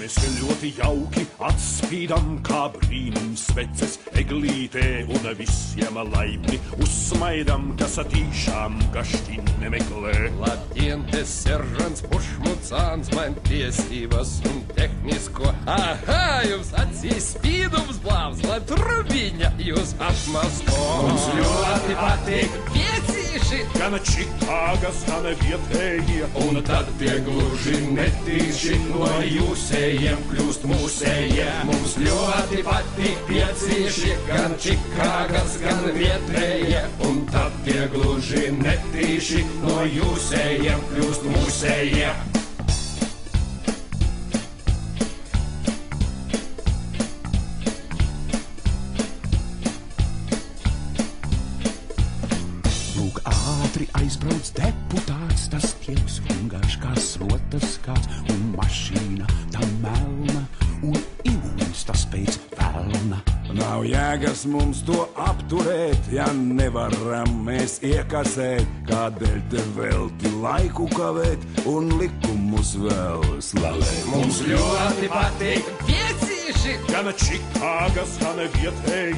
Mēs ļoti jauki atspīdam kā brīnums sveces eglītē un visiem laipni uzsmaidam, kas atīšām gašķi nemeklē. Labdien, te seržants Pušmucāns, man tiesības un tehnisko. Aha, jums acīs spīdums blāvs, lai trubiņa jūs apmasko. Mums ļoti patīk piecīši, gan Čikāgas, gan vietējie, un tad tie gluži netīši no jūsējiem kļūst mūsējie. Mums ļoti patīk piecīši, gan Čikāgas, gan vietējie, un tad tie gluži netīši no jūsējiem kļūst mūsējie. Lūk, ātri aizbrauc deputāts, tas tieks vienkārši kā slotas kāds, un mašīna tā melna, un ilgs tas pēc pelna. Nav jēgas mums to apturēt, ja nevaram mēs iekasēt, kādēļ te velti laiku kavēt un likumus vēl slavēt. Mums ļoti patīk piecīši, gan Čikāgas, gan vietējie.